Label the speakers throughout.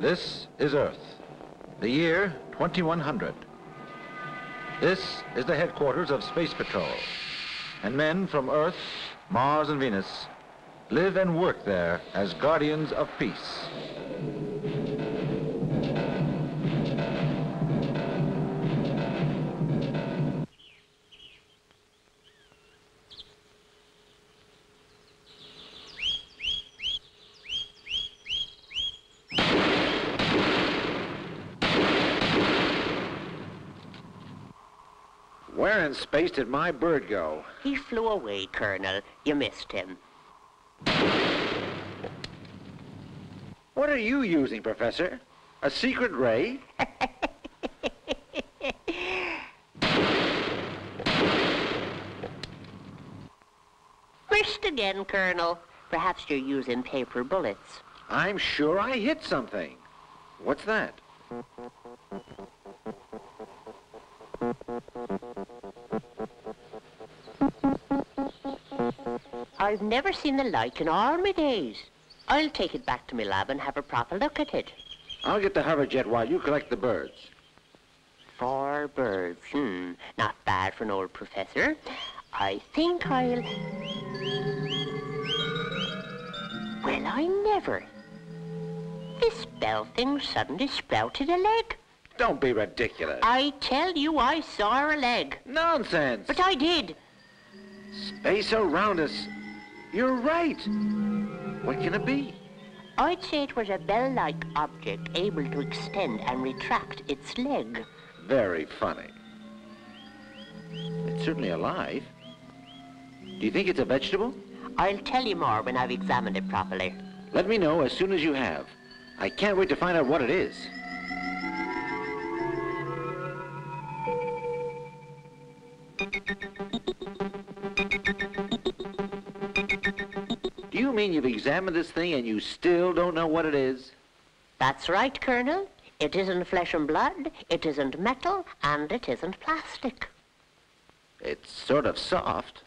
Speaker 1: This is Earth, the year 2100. This is the headquarters of Space Patrol, and men from Earth, Mars, and Venus live and work there as guardians of peace.
Speaker 2: Where in space did my bird go?
Speaker 3: He flew away, Colonel. You missed him.
Speaker 2: What are you using, Professor? A secret ray?
Speaker 3: Missed again, Colonel. Perhaps you're using paper bullets.
Speaker 2: I'm sure I hit something. What's that?
Speaker 3: I've never seen the like in all my days. I'll take it back to my lab and have a proper look at it.
Speaker 2: I'll get the hover jet while you collect the birds.
Speaker 3: 4 birds. Not bad for an old professor. I think I'll... Well, I never. This bell thing suddenly sprouted a leg.
Speaker 2: Don't be ridiculous.
Speaker 3: I tell you, I saw a leg.
Speaker 2: Nonsense.
Speaker 3: But I did.
Speaker 2: Space around us. You're right. What can it be?
Speaker 3: I'd say it was a bell-like object able to extend and retract its leg.
Speaker 2: Very funny. It's certainly alive. Do you think it's a vegetable?
Speaker 3: I'll tell you more when I've examined it properly.
Speaker 2: Let me know as soon as you have. I can't wait to find out what it is. Do you mean you've examined this thing and you still don't know what it is?
Speaker 3: That's right, Colonel. It isn't flesh and blood, it isn't metal, and it isn't plastic.
Speaker 2: It's sort of soft.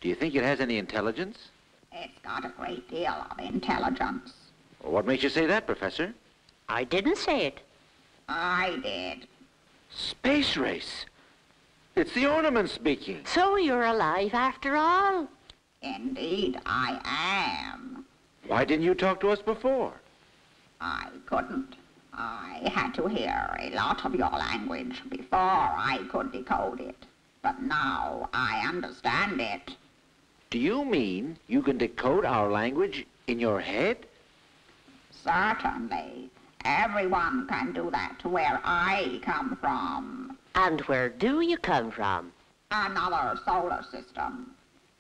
Speaker 2: Do you think it has any intelligence?
Speaker 4: It's got a great deal of intelligence.
Speaker 2: Well, what makes you say that, Professor?
Speaker 3: I didn't say it.
Speaker 4: I did.
Speaker 2: Space race. It's the ornament speaking.
Speaker 3: So you're alive after all?
Speaker 4: Indeed, I am.
Speaker 2: Why didn't you talk to us before?
Speaker 4: I couldn't. I had to hear a lot of your language before I could decode it. But now I understand it.
Speaker 2: Do you mean you can decode our language in your head?
Speaker 4: Certainly. Everyone can do that where I come from.
Speaker 3: And where do you come from?
Speaker 4: Another solar system.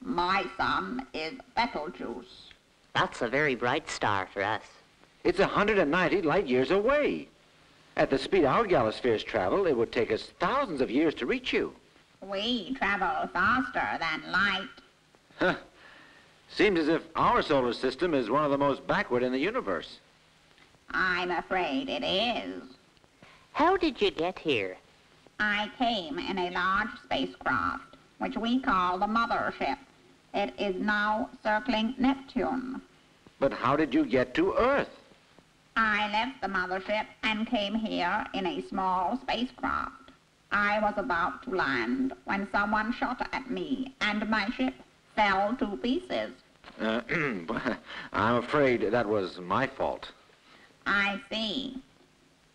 Speaker 4: My sun is Betelgeuse.
Speaker 3: That's a very bright star for us.
Speaker 2: It's 190 light years away. At the speed our galaspheres travel, it would take us thousands of years to reach you.
Speaker 4: We travel faster than light.
Speaker 2: Huh. Seems as if our solar system is one of the most backward in the universe.
Speaker 4: I'm afraid it is.
Speaker 3: How did you get here?
Speaker 4: I came in a large spacecraft, which we call the mothership. It is now circling Neptune.
Speaker 2: But how did you get to Earth?
Speaker 4: I left the mothership and came here in a small spacecraft. I was about to land when someone shot at me and my ship fell to pieces.
Speaker 2: I'm afraid that was my fault.
Speaker 4: I see.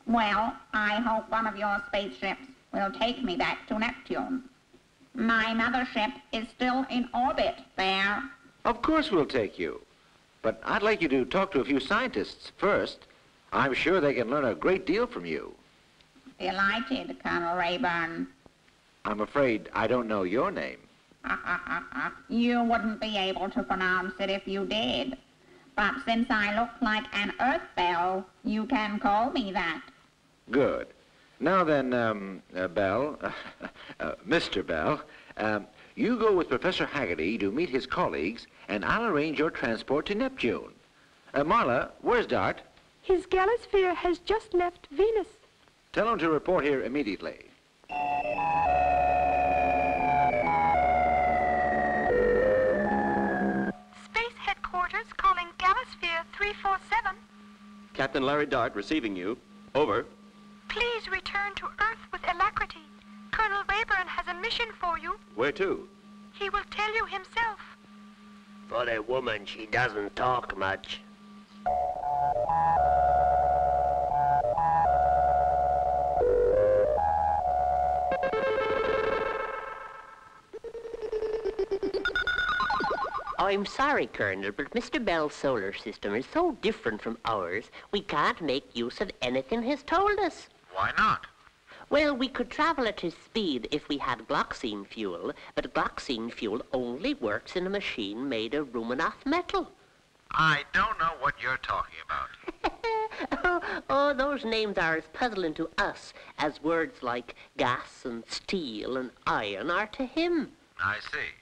Speaker 4: Well, I hope one of your spaceships will take me back to Neptune. My mothership is still in orbit there.
Speaker 2: Of course we'll take you. But I'd like you to talk to a few scientists first. I'm sure they can learn a great deal from you.
Speaker 4: Delighted, Colonel Raeburn.
Speaker 2: I'm afraid I don't know your name.
Speaker 4: You wouldn't be able to pronounce it if you did. But since I look like an Earth bell, you can call me that.
Speaker 2: Good. Now then, Bell, Mr. Bell, you go with Professor Haggerty to meet his colleagues, and I'll arrange your transport to Neptune. Marla, where's Dart?
Speaker 5: His galasphere has just left Venus.
Speaker 2: Tell him to report here immediately.
Speaker 5: Space headquarters calling Galasphere 347.
Speaker 6: Captain Larry Dart receiving you. Over.
Speaker 5: Please return to Earth with alacrity. Colonel Raeburn has a mission for you.
Speaker 6: Where to?
Speaker 5: He will tell you himself.
Speaker 3: For a woman, she doesn't talk much. I'm sorry, Colonel, but Mr. Bell's solar system is so different from ours, we can't make use of anything he's told us.
Speaker 1: Why not?
Speaker 3: Well, we could travel at his speed if we had gloxine fuel, but gloxine fuel only works in a machine made of Rumanoff metal.
Speaker 1: I don't know what you're talking about.
Speaker 3: Oh, those names are as puzzling to us as words like gas and steel and iron are to him.
Speaker 1: I see.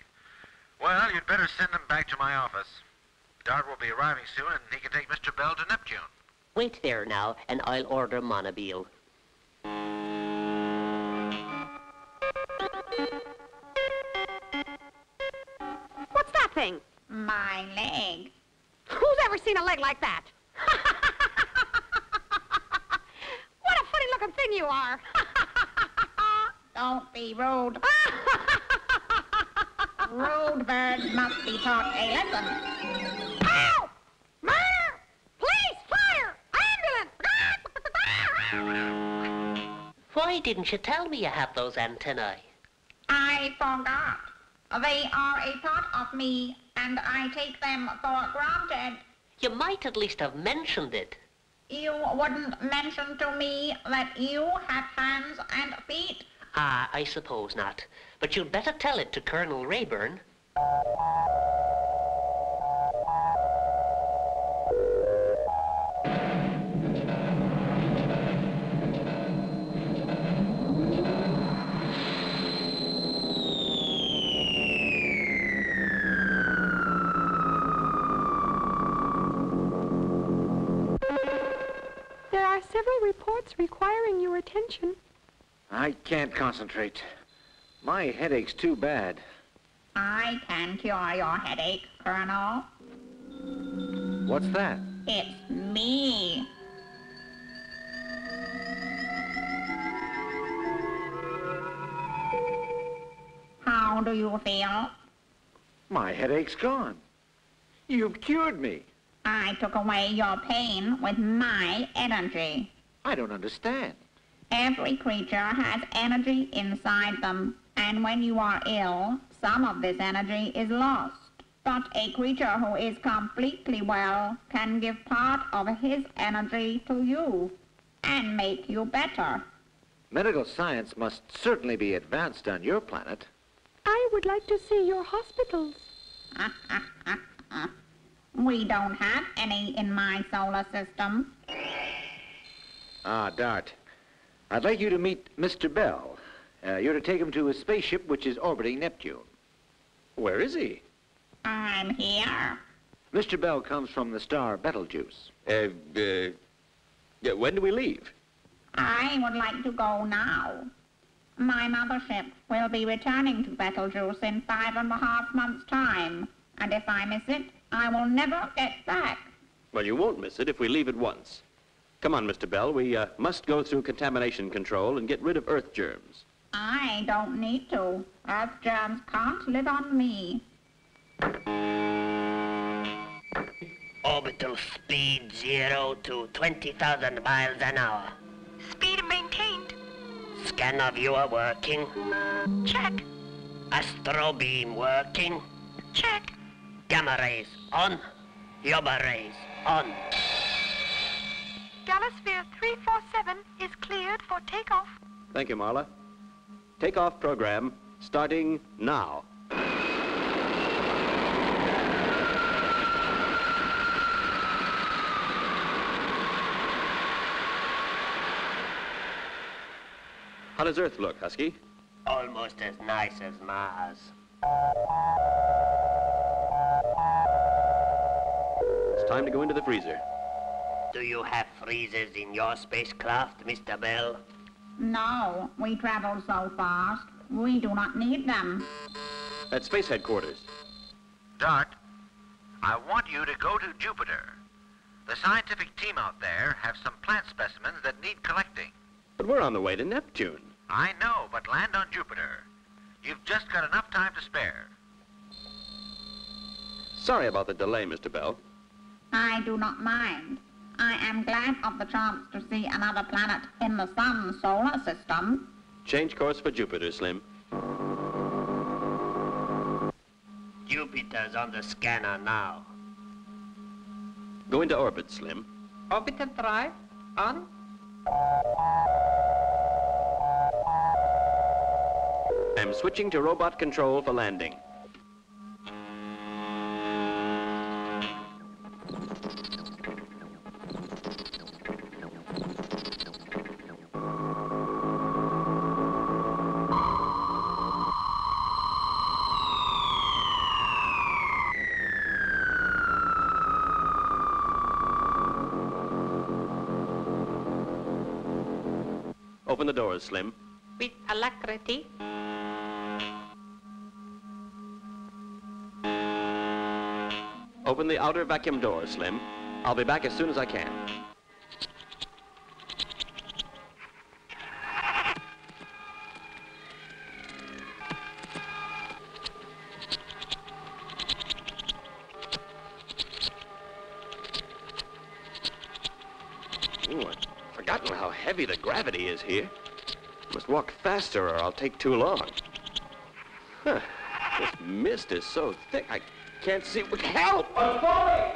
Speaker 1: Well, you'd better send them back to my office. Dart will be arriving soon, and he can take Mr. Bell to Neptune.
Speaker 3: Wait there now, and I'll order Monobile.
Speaker 5: What's that thing?
Speaker 4: My leg.
Speaker 5: Who's ever seen a leg like that? What a funny-looking thing you are.
Speaker 4: Don't be rude. Rude birds must be taught a lesson.
Speaker 5: Ow! Murder! Police! Fire! Ambulance!
Speaker 3: Why didn't you tell me you had those antennae?
Speaker 4: I forgot. They are a part of me, and I take them for granted.
Speaker 3: You might at least have mentioned it.
Speaker 4: You wouldn't mention to me that you have hands and feet.
Speaker 3: Ah, I suppose not. But you'd better tell it to Colonel Raeburn.
Speaker 5: There are several reports requiring your attention.
Speaker 2: I can't concentrate. My headache's too bad.
Speaker 4: I can cure your headache, Colonel.
Speaker 2: What's that?
Speaker 4: It's me. How do you feel?
Speaker 2: My headache's gone. You've cured me.
Speaker 4: I took away your pain with my energy.
Speaker 2: I don't understand.
Speaker 4: Every creature has energy inside them, and when you are ill, some of this energy is lost. But a creature who is completely well can give part of his energy to you and make you better.
Speaker 2: Medical science must certainly be advanced on your planet.
Speaker 5: I would like to see your hospitals.
Speaker 4: We don't have any in my solar system.
Speaker 2: Ah, Dart. I'd like you to meet Mr. Bell. You're to take him to his spaceship, which is orbiting Neptune.
Speaker 6: Where is he?
Speaker 4: I'm here.
Speaker 2: Mr. Bell comes from the star Betelgeuse.
Speaker 6: Yeah, when do we leave?
Speaker 4: I would like to go now. My mothership will be returning to Betelgeuse in 5.5 months' time, and if I miss it, I will never get back.
Speaker 6: Well, you won't miss it if we leave at once. Come on, Mr. Bell. We must go through contamination control and get rid of Earth germs.
Speaker 4: I don't need to. Earth germs can't live on me.
Speaker 3: Orbital speed 0 to 20,000 miles an hour.
Speaker 5: Speed maintained.
Speaker 3: Scanner viewer working.
Speaker 5: Check.
Speaker 3: Astro beam working.
Speaker 5: Check.
Speaker 3: Gamma rays on. Yoba rays on.
Speaker 5: Galasphere 347 is cleared for takeoff.
Speaker 6: Thank you, Marla. Takeoff program starting now. How does Earth look, Husky?
Speaker 3: Almost as nice as Mars.
Speaker 6: It's time to go into the freezer.
Speaker 3: Do you have freezers in your spacecraft, Mr. Bell?
Speaker 4: No, we travel so fast, we do not need them.
Speaker 6: At Space Headquarters.
Speaker 1: Dart, I want you to go to Jupiter.
Speaker 2: The scientific team out there have some plant specimens that need collecting.
Speaker 6: But we're on the way to Neptune.
Speaker 2: I know, but land on Jupiter. You've just got enough time to spare.
Speaker 6: Sorry about the delay, Mr. Bell.
Speaker 4: I do not mind. I am glad of the chance to see another planet in the Sun solar system.
Speaker 6: Change course for Jupiter, Slim.
Speaker 3: Jupiter's on the scanner now.
Speaker 6: Go into orbit, Slim.
Speaker 3: Orbital drive on.
Speaker 6: I'm switching to robot control for landing. Open the doors, Slim.
Speaker 3: With alacrity.
Speaker 6: Open the outer vacuum door, Slim. I'll be back as soon as I can. Ooh, I've forgotten how heavy the gravity is here. Must walk faster or I'll take too long. Huh. This mist is so thick I can't see. Help! I'm falling!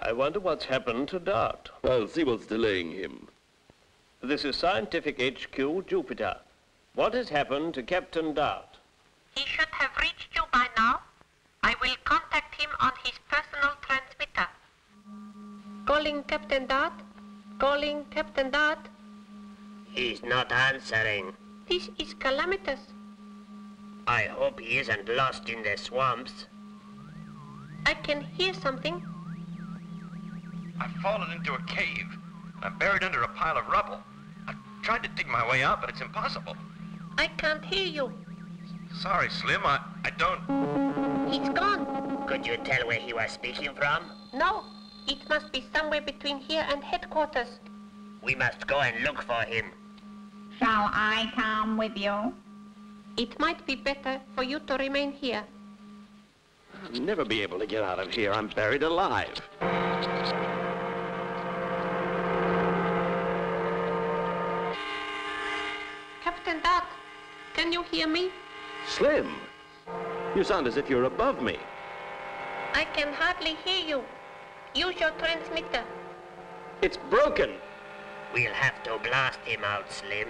Speaker 7: I wonder what's happened to Dart.
Speaker 6: I'll see what's delaying him.
Speaker 7: This is Scientific HQ, Jupiter. What has happened to Captain Dart?
Speaker 3: He should have reached you by now. I will contact him on his personal transmitter. Calling Captain Dart. Calling Captain Dart.
Speaker 8: He's not answering.
Speaker 3: This is calamitous.
Speaker 8: I hope he isn't lost in the swamps.
Speaker 3: I can hear something.
Speaker 1: I've fallen into a cave. I'm buried under a pile of rubble. I've tried to dig my way out, but it's impossible.
Speaker 3: I can't hear you.
Speaker 1: Sorry, Slim. I don't...
Speaker 3: He's gone.
Speaker 8: Could you tell where he was speaking from?
Speaker 3: No, it must be somewhere between here and headquarters.
Speaker 8: We must go and look for him.
Speaker 4: Shall I come with you?
Speaker 3: It might be better for you to remain here.
Speaker 6: I'll never be able to get out of here. I'm buried alive.
Speaker 3: Captain Dart, can you hear me?
Speaker 6: Slim, you sound as if you're above me.
Speaker 3: I can hardly hear you. Use your transmitter.
Speaker 6: It's broken.
Speaker 8: We'll have to blast him out, Slim.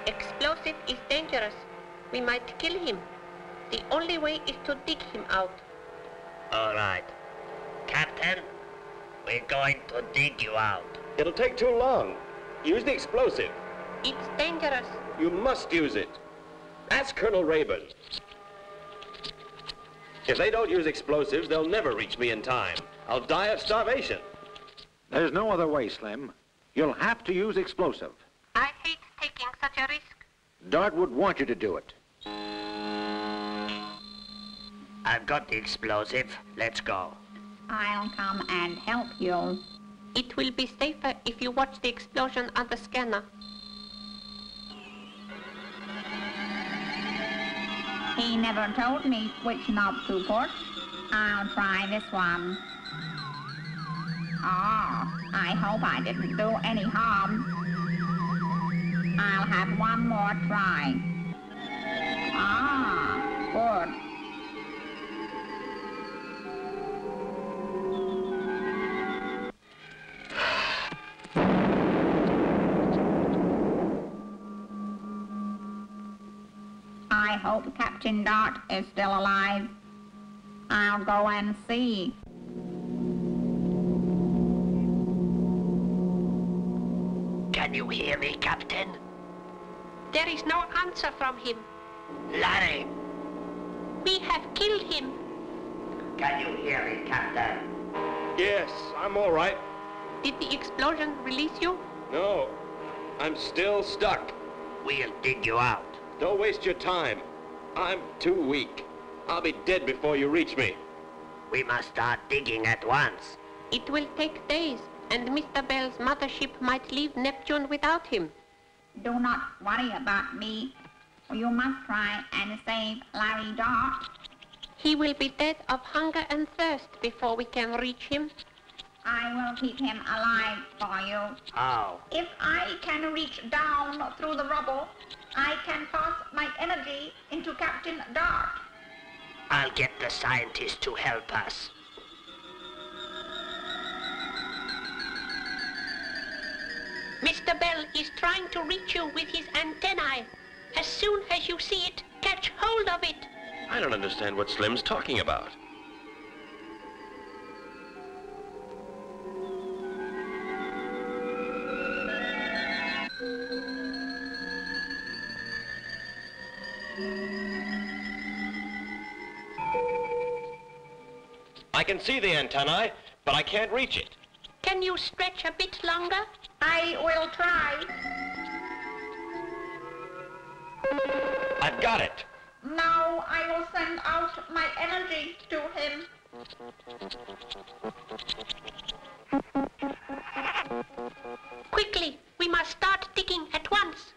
Speaker 3: Explosive is dangerous. We might kill him. The only way is to dig him out.
Speaker 8: All right. Captain, we're going to dig you out.
Speaker 6: It'll take too long. Use the explosive.
Speaker 3: It's dangerous.
Speaker 6: You must use it. Ask Colonel Raeburn. If they don't use explosives, they'll never reach me in time. I'll die of starvation.
Speaker 2: There's no other way, Slim. You'll have to use explosive.
Speaker 3: I hate taking such a risk.
Speaker 2: Dart would want you to do it.
Speaker 8: I've got the explosive. Let's go.
Speaker 4: I'll come and help you.
Speaker 3: It will be safer if you watch the explosion on the scanner.
Speaker 4: He never told me which knob to push. I'll try this one. Oh, I hope I didn't do any harm. I'll have one more try. Ah, good. I hope Captain Dart is still alive. I'll go and see.
Speaker 8: Can you hear me, Captain?
Speaker 3: There is no answer from him.
Speaker 8: Larry!
Speaker 3: We have killed him.
Speaker 8: Can you hear me, Captain?
Speaker 6: Yes, I'm all right.
Speaker 3: Did the explosion release you?
Speaker 6: No, I'm still stuck.
Speaker 8: We'll dig you out.
Speaker 6: Don't waste your time. I'm too weak. I'll be dead before you reach me.
Speaker 8: We must start digging at once.
Speaker 3: It will take days, and Mr. Bell's mothership might leave Neptune without him.
Speaker 4: Do not worry about me. You must try and save Larry Dart.
Speaker 3: He will be dead of hunger and thirst before we can reach him.
Speaker 4: I will keep him alive for you.
Speaker 8: How?
Speaker 4: If I can reach down through the rubble, I can pass my energy into Captain Dart.
Speaker 8: I'll get the scientists to help us.
Speaker 3: Mr. Bell is trying to reach you with his antennae. As soon as you see it, catch hold of it.
Speaker 6: I don't understand what Slim's talking about. I can see the antennae, but I can't reach it.
Speaker 3: Can you stretch a bit longer?
Speaker 4: I will try.
Speaker 6: I've got it.
Speaker 4: Now I will send out my energy to him.
Speaker 3: Quickly, we must start digging at once.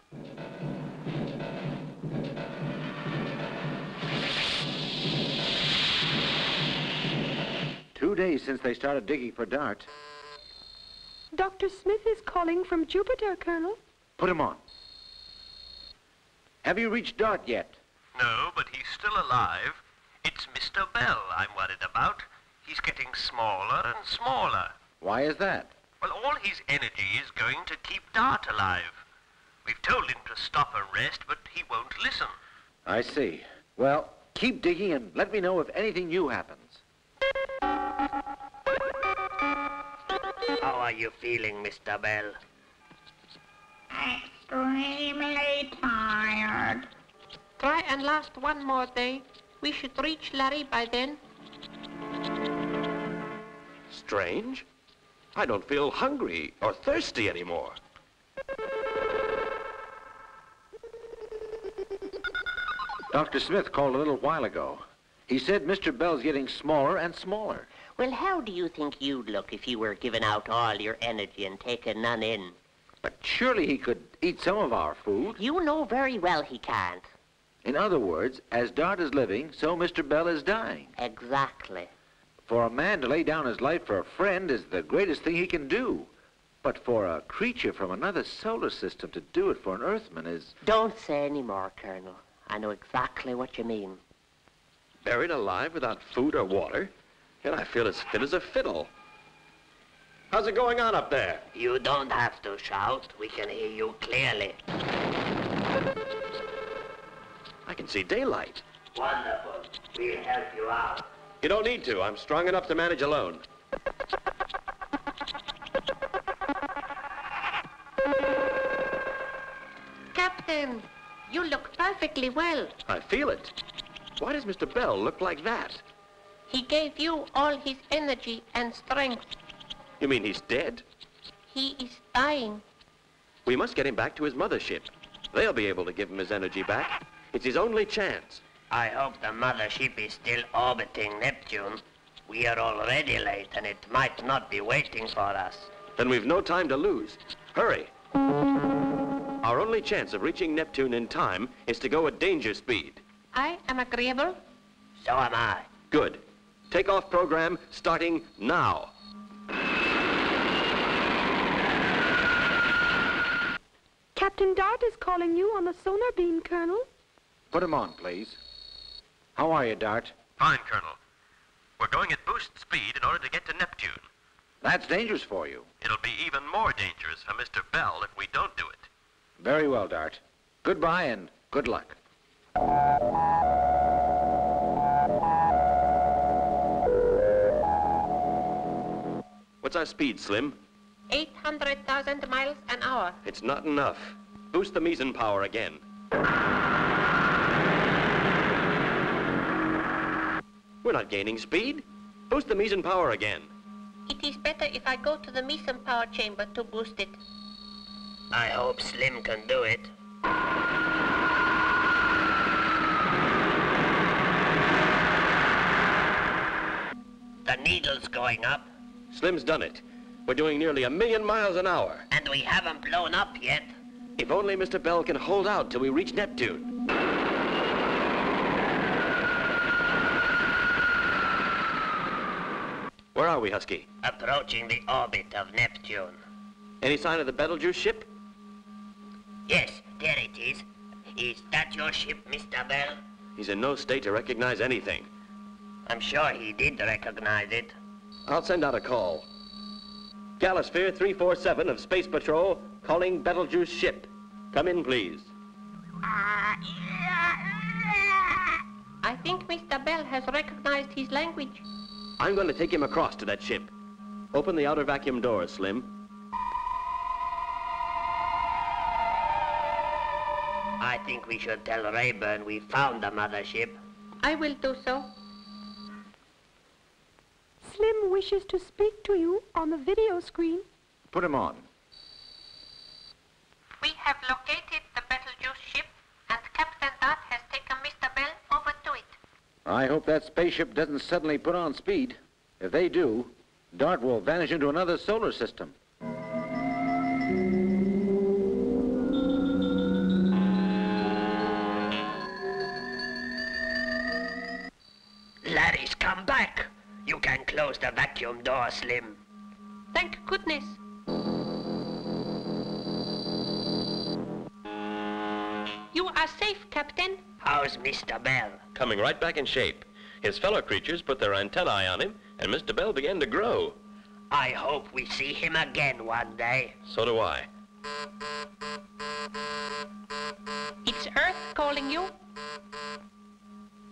Speaker 2: 2 days since they started digging for Dart.
Speaker 5: Dr. Smith is calling from Jupiter, Colonel.
Speaker 2: Put him on. Have you reached Dart yet?
Speaker 9: No, but he's still alive. It's Mr. Bell I'm worried about. He's getting smaller and smaller.
Speaker 2: Why is that?
Speaker 9: Well, all his energy is going to keep Dart alive. We've told him to stop and rest, but he won't listen.
Speaker 2: I see. Well, keep digging and let me know if anything new happens.
Speaker 8: How are you feeling, Mr. Bell?
Speaker 4: Extremely tired.
Speaker 3: Try and last one more day. We should reach Larry by then.
Speaker 6: Strange. I don't feel hungry or thirsty anymore.
Speaker 2: Dr. Smith called a little while ago. He said Mr. Bell's getting smaller and smaller.
Speaker 8: Well, how do you think you'd look if you were giving out all your energy and taking none in?
Speaker 2: But surely he could eat some of our food.
Speaker 8: You know very well he can't.
Speaker 2: In other words, as Dart is living, so Mr. Bell is dying.
Speaker 8: Exactly.
Speaker 2: For a man to lay down his life for a friend is the greatest thing he can do. But for a creature from another solar system to do it for an Earthman is...
Speaker 8: Don't say any more, Colonel. I know exactly what you mean.
Speaker 6: Buried alive without food or water, and I feel as fit as a fiddle. How's it going on up there?
Speaker 8: You don't have to shout. We can hear you clearly.
Speaker 6: I can see daylight.
Speaker 8: Wonderful. We'll help you out.
Speaker 6: You don't need to. I'm strong enough to manage alone.
Speaker 3: Captain, you look perfectly well.
Speaker 6: I feel it. Why does Mr. Bell look like that?
Speaker 3: He gave you all his energy and strength.
Speaker 6: You mean he's dead?
Speaker 3: He is dying.
Speaker 6: We must get him back to his mothership. They'll be able to give him his energy back. It's his only chance.
Speaker 8: I hope the mothership is still orbiting Neptune. We are already late, and it might not be waiting for us.
Speaker 6: Then we've no time to lose. Hurry. Our only chance of reaching Neptune in time is to go at danger speed.
Speaker 3: I am agreeable.
Speaker 8: So am I.
Speaker 6: Good. Takeoff program starting now.
Speaker 5: Captain Dart is calling you on the sonar beam, Colonel.
Speaker 2: Put him on, please. How are you, Dart?
Speaker 9: Fine, Colonel. We're going at boost speed in order to get to Neptune.
Speaker 2: That's dangerous for you.
Speaker 9: It'll be even more dangerous for Mr. Bell if we don't do it.
Speaker 2: Very well, Dart. Goodbye and good luck.
Speaker 6: What's our speed, Slim?
Speaker 3: 800,000 miles an hour.
Speaker 6: It's not enough. Boost the meson power again. We're not gaining speed. Boost the meson power again.
Speaker 3: It is better if I go to the meson power chamber to boost it.
Speaker 8: I hope Slim can do it. The needle's going up.
Speaker 6: Slim's done it. We're doing nearly 1,000,000 miles an hour.
Speaker 8: And we haven't blown up yet.
Speaker 6: If only Mr. Bell can hold out till we reach Neptune. Where are we, Husky?
Speaker 8: Approaching the orbit of Neptune.
Speaker 6: Any sign of the Betelgeuse ship?
Speaker 8: Yes, there it is. Is that your ship, Mr. Bell?
Speaker 6: He's in no state to recognize anything.
Speaker 8: I'm sure he did recognize it.
Speaker 6: I'll send out a call. Galliosphere 347 of Space Patrol calling Betelgeuse ship. Come in, please.
Speaker 3: I think Mr. Bell has recognized his language.
Speaker 6: I'm going to take him across to that ship. Open the outer vacuum doors, Slim.
Speaker 8: I think we should tell Raeburn we found the mothership.
Speaker 3: I will do so.
Speaker 5: Slim wishes to speak to you on the video screen.
Speaker 1: Put him on.
Speaker 3: We have located the Betelgeuse ship, and Captain Dart has taken Mr. Bell over to it.
Speaker 1: I hope that spaceship doesn't suddenly put on speed. If they do, Dart will vanish into another solar system.
Speaker 8: Larry's come back. You can close the vacuum door, Slim.
Speaker 3: Thank goodness. You are safe, Captain.
Speaker 8: How's Mr. Bell?
Speaker 6: Coming right back in shape. His fellow creatures put their antennae on him, and Mr. Bell began to grow.
Speaker 8: I hope we see him again one day.
Speaker 6: So do I.
Speaker 3: It's Earth calling you.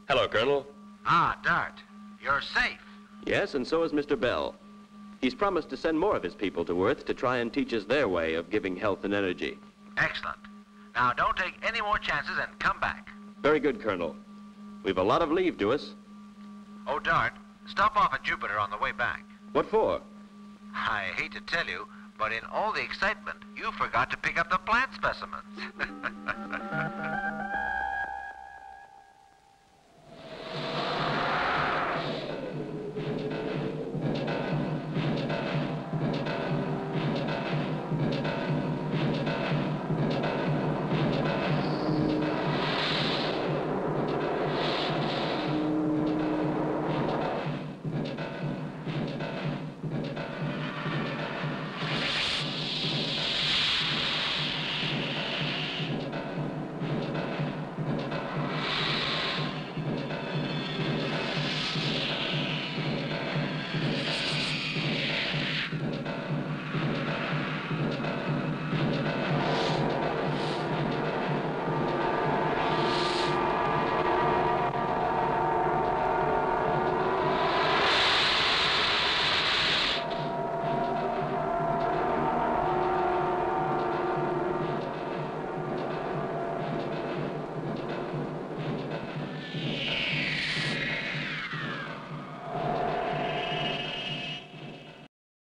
Speaker 6: Hello, Colonel.
Speaker 2: Ah, Dart. You're safe.
Speaker 6: Yes, and so is Mr. Bell. He's promised to send more of his people to Earth to try and teach us their way of giving health and energy.
Speaker 2: Excellent. Now, don't take any more chances and come back.
Speaker 6: Very good, Colonel. We've a lot of leave to us.
Speaker 2: Oh, Dart, stop off at Jupiter on the way back.
Speaker 6: What for?
Speaker 2: I hate to tell you, but in all the excitement, you forgot to pick up the plant specimens.